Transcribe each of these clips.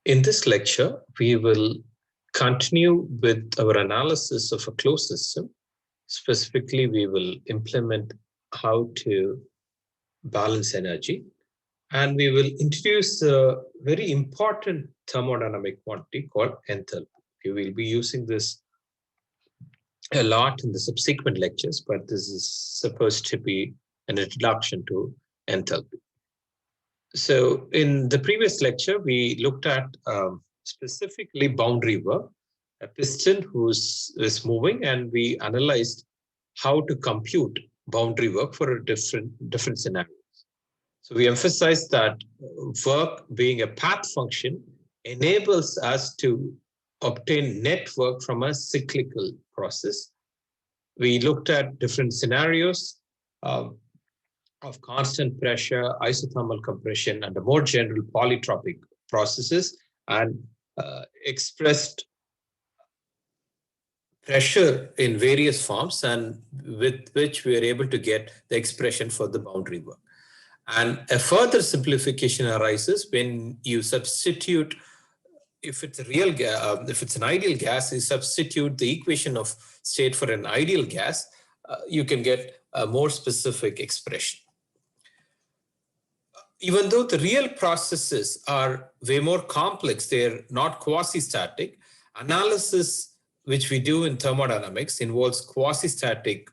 In this lecture, we will continue with our analysis of a closed system. Specifically, we will implement how to balance energy, and we will introduce a very important thermodynamic quantity called enthalpy. We will be using this a lot in the subsequent lectures, but this is supposed to be an introduction to enthalpy. So in the previous lecture, we looked at specifically boundary work, a piston is moving, and we analyzed how to compute boundary work for a different scenarios. So we emphasized that work being a path function enables us to obtain net work from a cyclical process. We looked at different scenarios of constant pressure, isothermal compression, and the more general polytropic processes, and expressed pressure in various forms, and with which we are able to get the expression for the boundary work. And a further simplification arises when you substitute, if it's a real gas, if it's an ideal gas, you substitute the equation of state for an ideal gas, you can get a more specific expression. Even though the real processes are way more complex, they're not quasi-static, analysis which we do in thermodynamics involves quasi-static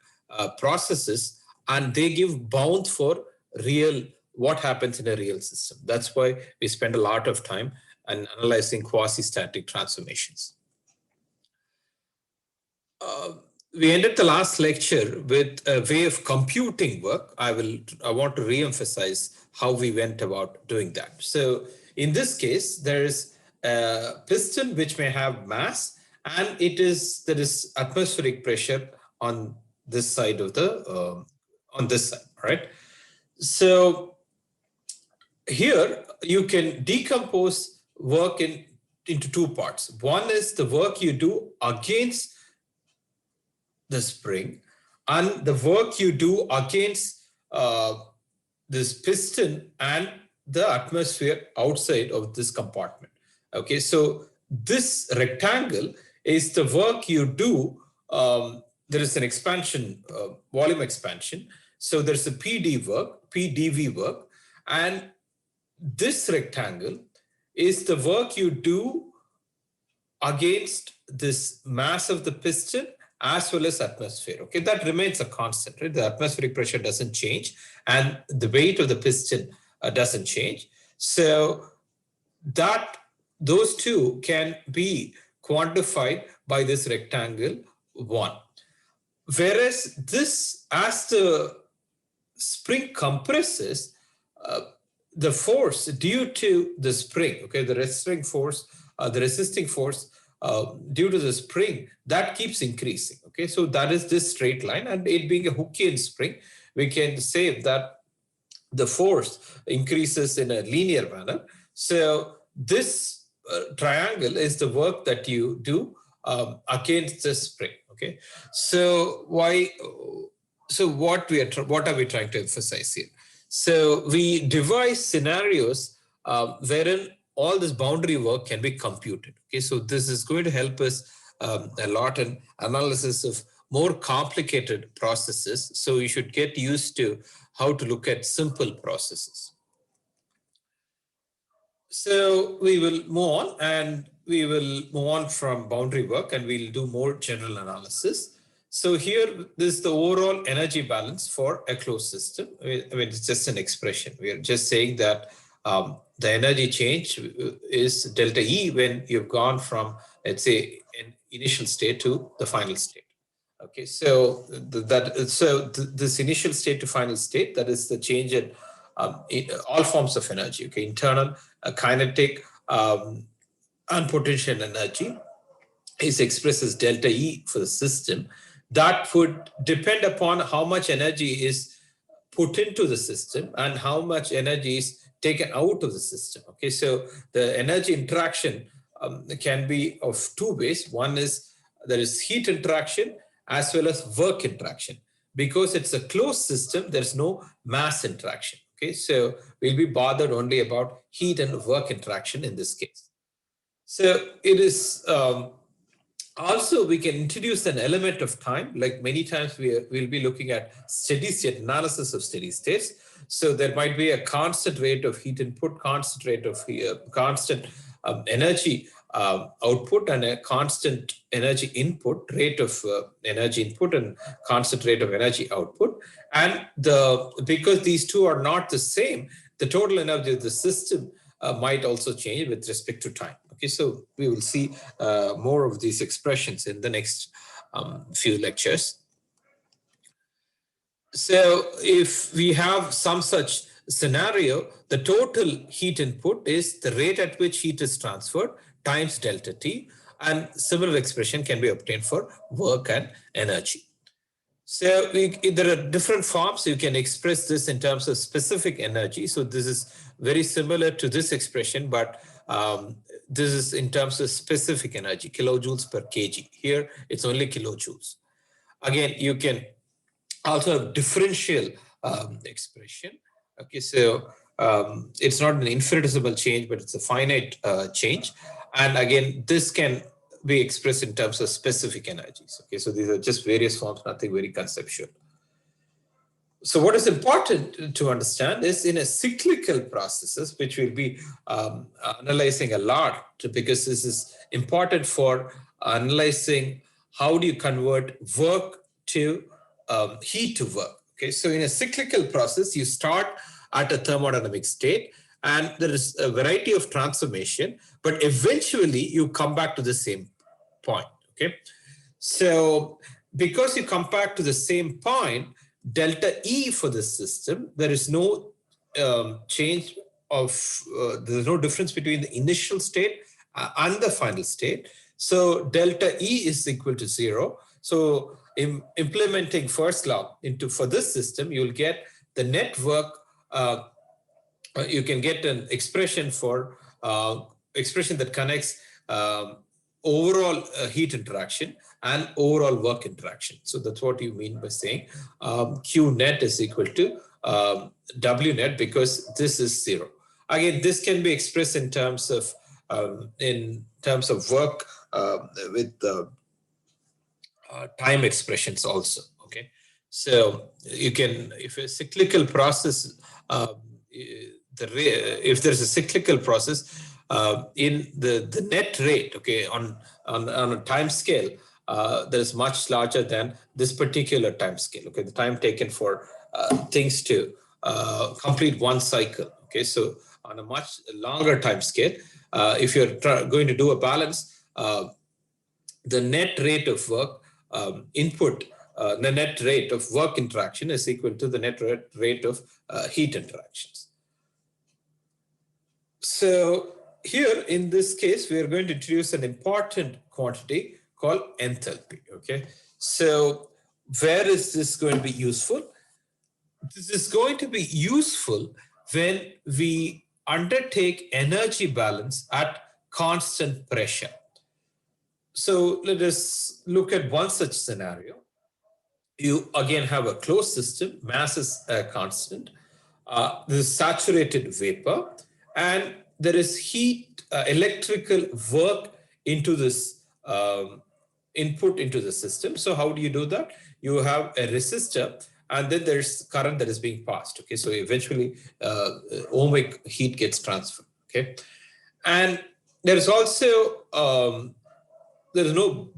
processes, and they give bound for real what happens in a real system. That's why we spend a lot of time on analyzing quasi-static transformations. We ended the last lecture with a way of computing work. I want to re-emphasize how we went about doing that. So in this case, there is a piston which may have mass, and there is atmospheric pressure on this side of the on this side, right? So here you can decompose work into two parts. One is the work you do against the spring, and the work you do against this piston and the atmosphere outside of this compartment. Okay, so this rectangle is the work you do. There is an expansion, volume expansion. So there's a PD work, PdV work, and this rectangle is the work you do against this mass of the piston as well as atmosphere. Okay, that remains a constant, right? The atmospheric pressure doesn't change, and the weight of the piston doesn't change. So that those two can be quantified by this rectangle 1. Whereas this, as the spring compresses, the force due to the spring, okay, the resisting force due to the spring, that keeps increasing. Okay, so that is this straight line, and it being a Hookean spring, we can say that the force increases in a linear manner. So this triangle is the work that you do against the spring. Okay, so what are we trying to emphasize here? So we devise scenarios wherein all this boundary work can be computed. Okay, so this is going to help us a lot in analysis of more complicated processes. So you should get used to how to look at simple processes. So we will move on, and we will move on from boundary work, and we'll do more general analysis. So here, this is the overall energy balance for a closed system. I mean, it's just an expression. We are just saying that the energy change is delta E when you've gone from, let's say, an initial state to the final state. Okay, so this initial state to final state, that is the change in all forms of energy. Okay, internal, kinetic, and potential energy is expressed as delta E for the system. That would depend upon how much energy is put into the system and how much energy is taken out of the system. Okay, so the energy interaction can be of two ways. One is there is heat interaction as well as work interaction. Because it's a closed system, there's no mass interaction. Okay, so we'll be bothered only about heat and work interaction in this case. So it is also, we can introduce an element of time. Like many times we'll be looking at steady state analysis of steady states. So there might be a constant rate of heat input, constant rate of constant energy output, and a constant energy input, rate of energy input, and constant rate of energy output. And because these two are not the same, the total energy of the system might also change with respect to time. Okay, so we will see more of these expressions in the next few lectures. So if we have some such scenario, the total heat input is the rate at which heat is transferred times delta T, and similar expression can be obtained for work and energy. So there are different forms. You can express this in terms of specific energy. So this is very similar to this expression, but this is in terms of specific energy, kilojoules per kg. Here, it's only kilojoules. Again, you can also have differential expression. Okay, so it's not an infinitesimal change, but it's a finite change. And again, this can be expressed in terms of specific energies. Okay, so these are just various forms, nothing very conceptual. So what is important to understand is in a cyclical processes, which we'll be analyzing a lot, because this is important for analyzing how do you convert work to heat to work. Okay, so in a cyclical process, you start at a thermodynamic state, and there is a variety of transformation, but eventually you come back to the same point. Okay, so because you come back to the same point, delta E for the system, there is no change of, there's no difference between the initial state and the final state. So delta E is equal to 0. So implementing first law for this system, you'll get the net work. You can get an expression for expression that connects overall heat interaction and overall work interaction. So that's what you mean by saying Q net is equal to W net, because this is 0. Again, this can be expressed in terms of work with time expressions also. Okay, so you can, if a cyclical process, if there's a cyclical process, in the net rate, okay, on a time scale, that is much larger than this particular time scale. Okay, the time taken for things to complete one cycle. Okay, so on a much longer time scale, if you're going to do a balance, the net rate of work input, the net rate of work interaction is equal to the net rate of heat interactions. So here in this case, we are going to introduce an important quantity called enthalpy. Okay, so where is this going to be useful? This is going to be useful when we undertake energy balance at constant pressure. So let us look at one such scenario. You again have a closed system, mass is constant. This is saturated vapor, and there is heat, electrical work into this input into the system. So how do you do that? You have a resistor, and then there's current that is being passed. Okay, so eventually ohmic heat gets transferred. Okay, and there is also there is no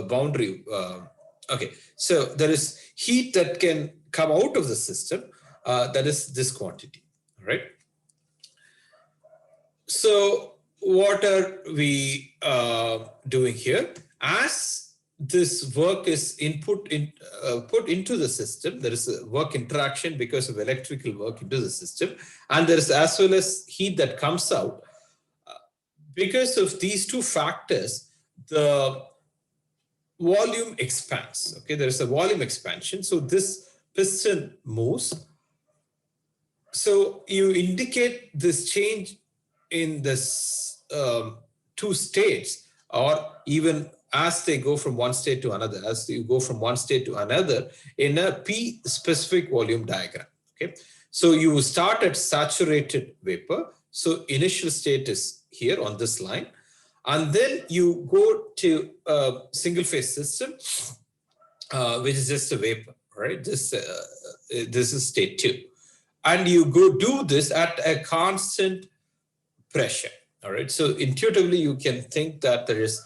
boundary. Okay, so there is heat that can come out of the system. That is this quantity. All right. So what are we doing here? As this work is put into the system, there is a work interaction because of electrical work into the system, and there is as well as heat that comes out. Because of these two factors, the volume expands. Okay, there is a volume expansion. So this piston moves. So you indicate this change in this two states, or even as they go from one state to another, as you go from one state to another in a P specific volume diagram. Okay, so you start at saturated vapor. So initial state is here on this line. And then you go to a single phase system, which is just a vapor, right? This is state 2. And you go do this at a constant pressure, all right? So intuitively, you can think that there is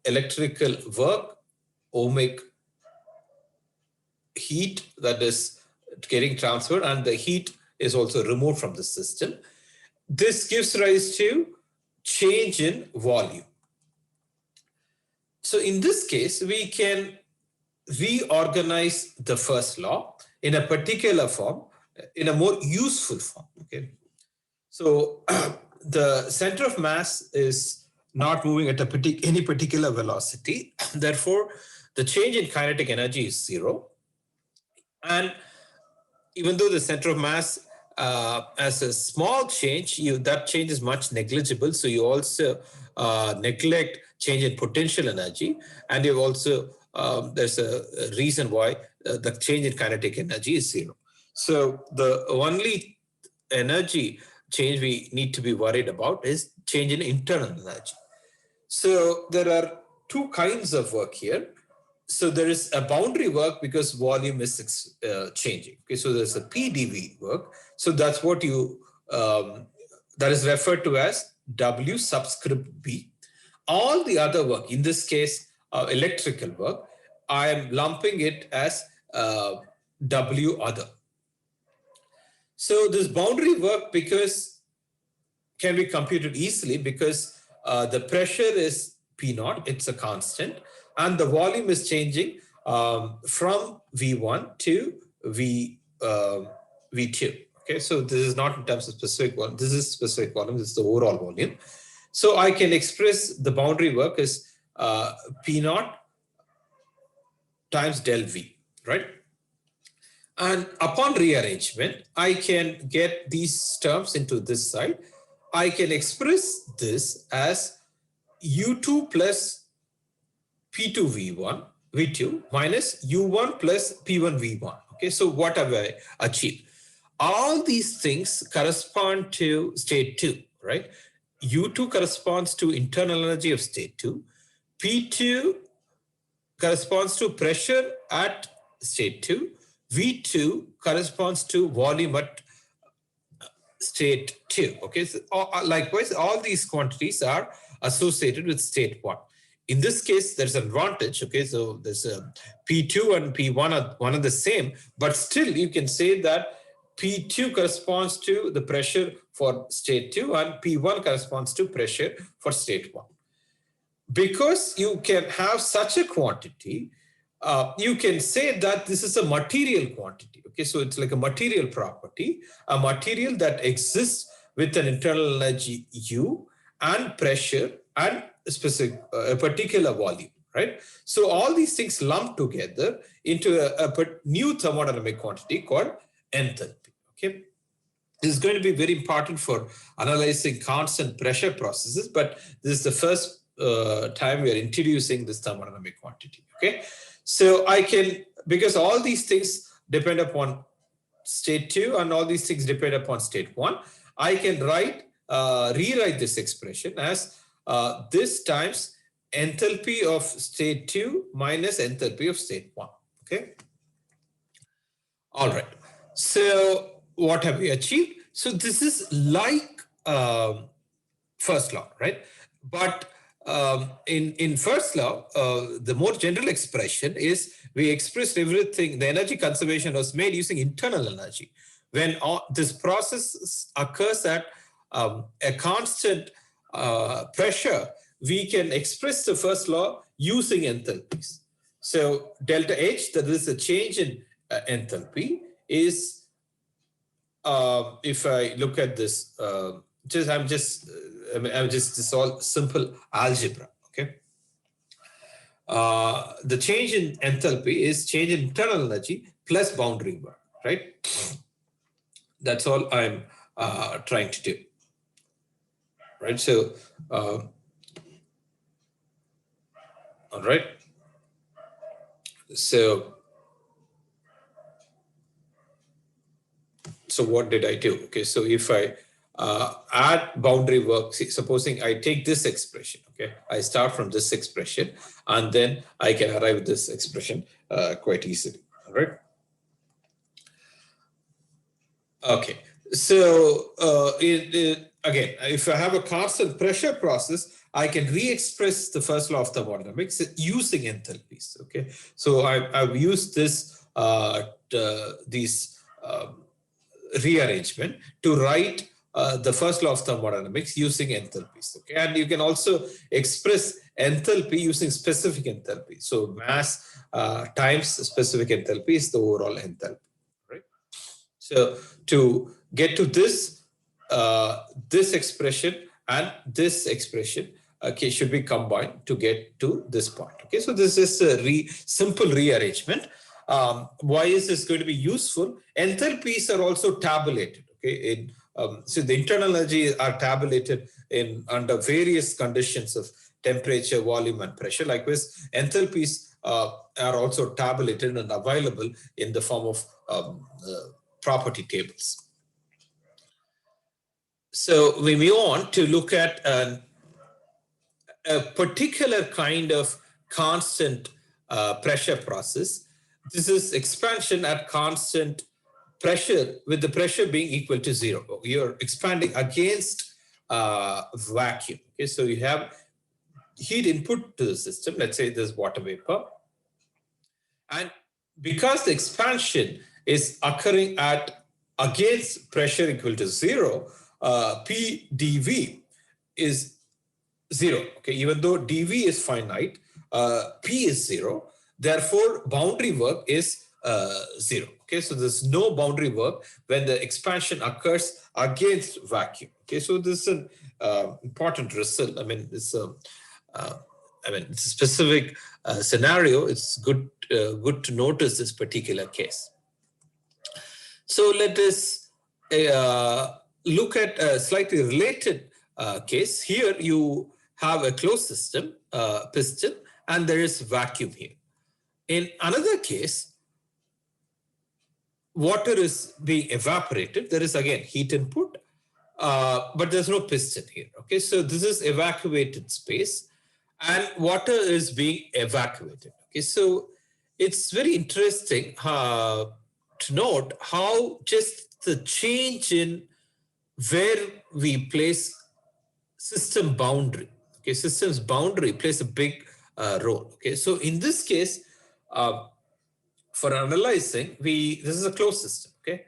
electrical work, ohmic heat that is getting transferred, and the heat is also removed from the system. This gives rise to change in volume. So in this case, we can reorganize the first law in a particular form, in a more useful form. Okay, so the center of mass is not moving at any particular velocity. Therefore, the change in kinetic energy is 0. And even though the center of mass has a small change, that change is much negligible. So you also neglect change in potential energy, and you also there's a reason why the change in kinetic energy is 0. So the only energy change we need to be worried about is change in internal energy. So there are two kinds of work here. So there is a boundary work because volume is changing. Okay, so there's a PDV work. So that's what that is referred to as W subscript B. All the other work, in this case, electrical work, I am lumping it as W other. So this boundary work can be computed easily because the pressure is P naught, it's a constant, and the volume is changing from V1 to V2. Okay, so this is not in terms of specific volume. This is specific volume. This is the overall volume. So I can express the boundary work as P naught times del V, right? And upon rearrangement, I can get these terms into this side. I can express this as U2 plus P2 V2 minus U1 plus P1 V1. Okay, so what have I achieved? All these things correspond to state 2, right? U2 corresponds to internal energy of state 2. P2 corresponds to pressure at state 2. V2 corresponds to volume at state 2. Okay, so likewise, all these quantities are associated with state 1. In this case, there's an advantage. Okay, so there's a P2 and P1 are one and the same, but still you can say that P2 corresponds to the pressure for state 2 and P1 corresponds to pressure for state 1. Because you can have such a quantity, you can say that this is a material quantity. Okay, so it's like a material property, a material that exists with an internal energy U and pressure and a particular volume, right? So all these things lump together into a new thermodynamic quantity called enthalpy. Okay, this is going to be very important for analyzing constant pressure processes, but this is the first time we are introducing this thermodynamic quantity. Okay, so I can, because all these things depend upon state 2 and all these things depend upon state 1, I can rewrite this expression as this times enthalpy of state 2 minus enthalpy of state 1. Okay, all right, so what have we achieved? So this is like first law, right? But in first law, the more general expression is we expressed everything. The energy conservation was made using internal energy. When this process occurs at a constant pressure, we can express the first law using enthalpies. So delta H, that is a change in enthalpy, is if I look at this, this all simple algebra. Okay, the change in enthalpy is change in internal energy plus boundary work, right? That's all I'm trying to do, right? So, all right. So what did I do? Okay, so if I add boundary work. See, supposing I take this expression, okay, I start from this expression, and then I can arrive at this expression quite easily. All right. Okay. So again, if I have a constant pressure process, I can re-express the first law of thermodynamics using enthalpies. Okay. So I've used this these rearrangement to write the first law of thermodynamics using enthalpies. Okay, and you can also express enthalpy using specific enthalpy. So mass times specific enthalpy is the overall enthalpy. Right. So to get to this this expression and this expression, okay, should be combined to get to this point. Okay, so this is a simple rearrangement. Why is this going to be useful? Enthalpies are also tabulated. Okay, so the internal energy are tabulated in under various conditions of temperature, volume, and pressure. Likewise, enthalpies are also tabulated and available in the form of property tables. So we move on to look at a particular kind of constant pressure process. This is expansion at constant pressure, with the pressure being equal to 0. You're expanding against vacuum. Okay, so you have heat input to the system. Let's say there's water vapor. And because the expansion is occurring at against pressure equal to 0, P dV is 0. Okay, even though dV is finite, P is 0. Therefore, boundary work is 0. Okay, so there's no boundary work when the expansion occurs against vacuum. Okay, so this is an important result. I mean, it's a it's a specific scenario. It's good to notice this particular case. So let us look at a slightly related case. Here you have a closed system, piston, and there is vacuum here. In another case, water is being evaporated. There is again heat input, but there's no piston here. Okay, so this is evacuated space, and water is being evacuated. Okay, so it's very interesting to note how just the change in where we place system boundary. Okay, system's boundary plays a big role. Okay, so in this case, for analyzing, this is a closed system. Okay,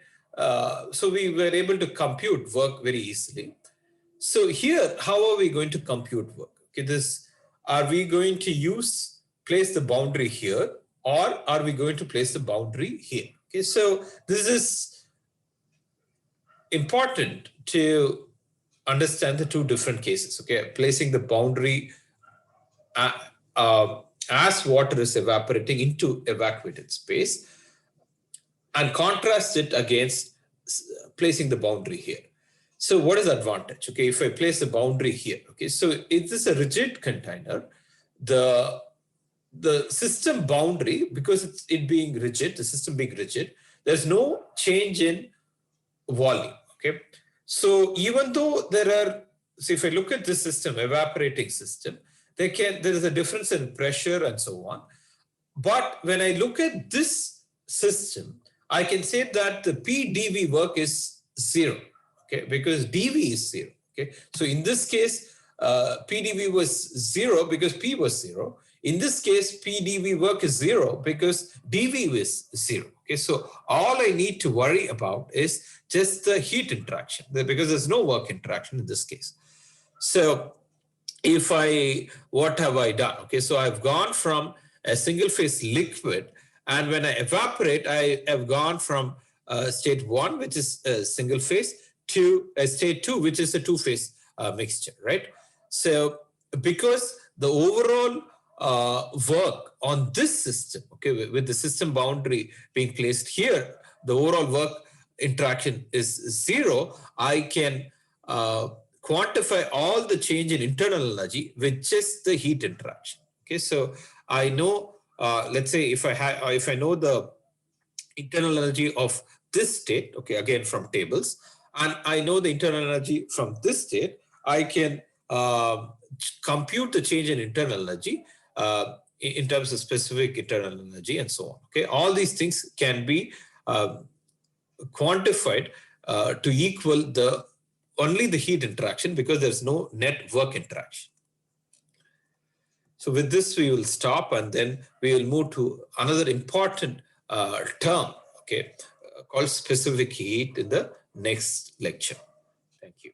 so we were able to compute work very easily. So here, how are we going to compute work? Okay, are we going to place the boundary here, or are we going to place the boundary here? Okay, so this is important to understand the two different cases. Okay, placing the boundary as water is evaporating into evacuated space, and contrast it against placing the boundary here. So what is the advantage? Okay, if I place the boundary here, okay, so if this is a rigid container, the system boundary, because it being rigid, the system being rigid, there's no change in volume. Okay, so even though so if I look at this system, evaporating system, there is a difference in pressure and so on. But when I look at this system, I can say that the P dV work is 0. Okay, because dV is 0. Okay, so in this case, P dV was 0 because P was 0. In this case, P dV work is 0 because dV was 0. Okay, so all I need to worry about is just the heat interaction, because there's no work interaction in this case. So what have I done? Okay, so I've gone from a single phase liquid, and when I evaporate, I have gone from state 1, which is a single phase, to state 2, which is a two-phase mixture, right? So because the overall work on this system, okay, with the system boundary being placed here, the overall work interaction is 0, I can quantify all the change in internal energy with just the heat interaction. Okay, so I know, let's say if I know the internal energy of this state, okay, again from tables, and I know the internal energy from this state, I can compute the change in internal energy in terms of specific internal energy and so on. Okay, all these things can be quantified to equal the only the heat interaction, because there's no net work interaction. So with this, we will stop, and then we will move to another important term, okay, called specific heat in the next lecture. Thank you.